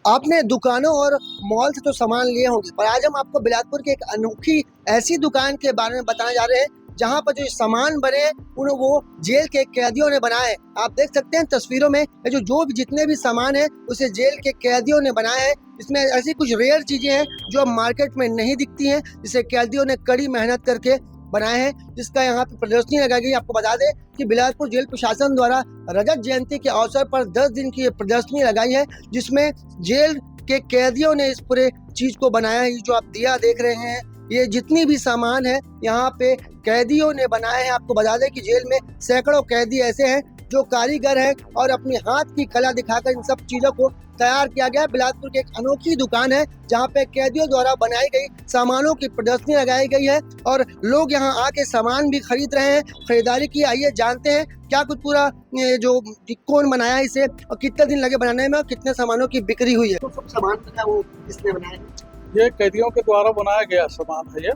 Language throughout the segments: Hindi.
आपने दुकानों और मॉल से तो सामान लिए होंगे, पर आज हम आपको बिलासपुर की एक अनोखी ऐसी दुकान के बारे में बताने जा रहे हैं जहां पर जो सामान बने उन वो जेल के कैदियों ने बनाए हैं। आप देख सकते हैं तस्वीरों में जो भी जितने भी सामान है उसे जेल के कैदियों ने बनाया है। इसमें ऐसी कुछ रेयर चीजें हैं जो अब मार्केट में नहीं दिखती हैं, जिसे कैदियों ने कड़ी मेहनत करके बनाए हैं, जिसका यहाँ पे प्रदर्शनी लगाई गई। आपको बता दें कि बिलासपुर जेल प्रशासन द्वारा रजत जयंती के अवसर पर 10 दिन की प्रदर्शनी लगाई है, जिसमें जेल के कैदियों ने इस पूरे चीज को बनाया है। जो आप दिया देख रहे हैं, ये जितनी भी सामान है यहाँ पे कैदियों ने बनाए हैं। आपको बता दें कि जेल में सैकड़ों कैदी ऐसे हैं जो कारीगर हैं और अपनी हाथ की कला दिखाकर इन सब चीजों को तैयार किया गया। बिलासपुर की एक अनोखी दुकान है जहाँ पे कैदियों द्वारा बनाई गई सामानों की प्रदर्शनी लगाई गई है और लोग यहाँ आके सामान भी खरीद रहे हैं, खरीदारी की। आइए जानते हैं क्या कुछ पूरा जो कौन बनाया इसे और कितने दिन लगे बनाने में और कितने सामानों की बिक्री हुई है। तो सब सामान पता है वो किसने बनाया? ये कैदियों के द्वारा बनाया गया सामान है ये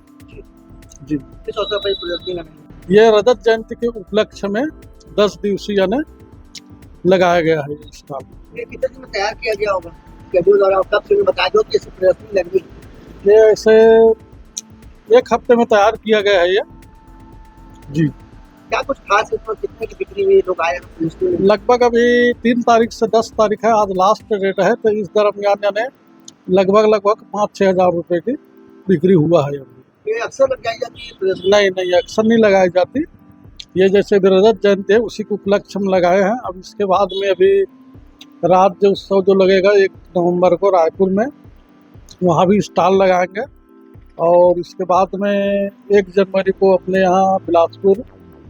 जी। किस अवसर पर प्रदर्शनी लगाई? ये रजत जयंती के उपलक्ष्य में 10 दिवसीय ने लगाया गया है ये स्टॉल। ये कितने दिन में तैयार किया गया होगा कैदियों द्वारा? कब से बता दो कि इस प्रदर्शनी लगी? ये ऐसे 1 हफ्ते में तैयार किया गया है ये जी। क्या कुछ खास इसमें कितने की बिक्री हुई? लोग आए लगभग अभी 3 तारीख से 10 तारीख है, आज लास्ट डेट है, तो इस दरमियान यानी लगभग 5-6 हजार रुपए की बिक्री हुआ है। ये अक्सर लगाई जाती है प्रदर्शनी? नहीं, अक्सर नहीं लगाई जाती। ये जैसे रजत जयंती है उसी के उपलक्ष्य में लगाए हैं। अब इसके बाद में अभी राज्य उत्सव जो लगेगा 1 नवंबर को रायपुर में, वहाँ भी स्टॉल लगाएंगे और इसके बाद में 1 जनवरी को अपने यहाँ बिलासपुर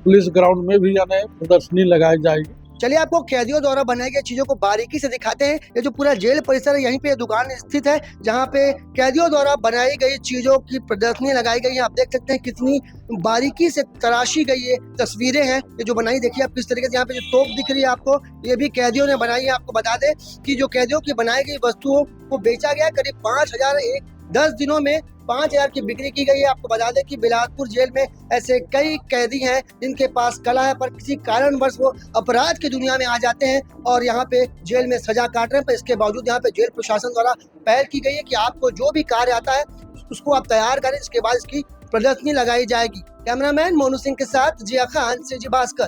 पुलिस ग्राउंड में भी यानी प्रदर्शनी लगाई जाएगी। चलिए आपको कैदियों द्वारा बनाई गई चीजों को बारीकी से दिखाते हैं। ये जो पूरा जेल परिसर है, यहीं पे दुकान स्थित है जहाँ पे कैदियों द्वारा बनाई गई चीजों की प्रदर्शनी लगाई गई है। आप देख सकते हैं कितनी बारीकी से तराशी गई ये तस्वीरें हैं। ये जो बनाई देखिए आप किस तरीके से, यहाँ पे जो तोप दिख रही है आपको, ये भी कैदियों ने बनाई है। आपको बता दें कि जो कैदियों की बनाई गई वस्तुओं को बेचा गया करीब 5,000 10 दिनों में 5,000 की बिक्री की गई है। आपको बता दें कि बिलासपुर जेल में ऐसे कई कैदी हैं जिनके पास कला है, पर किसी कारणवश वो अपराध की दुनिया में आ जाते हैं और यहाँ पे जेल में सजा काट रहे हैं। पर इसके बावजूद यहाँ पे जेल प्रशासन द्वारा पहल की गई है कि आपको जो भी कार्य आता है उसको आप तैयार करें, इसके बाद इसकी प्रदर्शनी लगाई जाएगी। कैमरामैन मोनू सिंह के साथ जिया खान, CG भास्कर।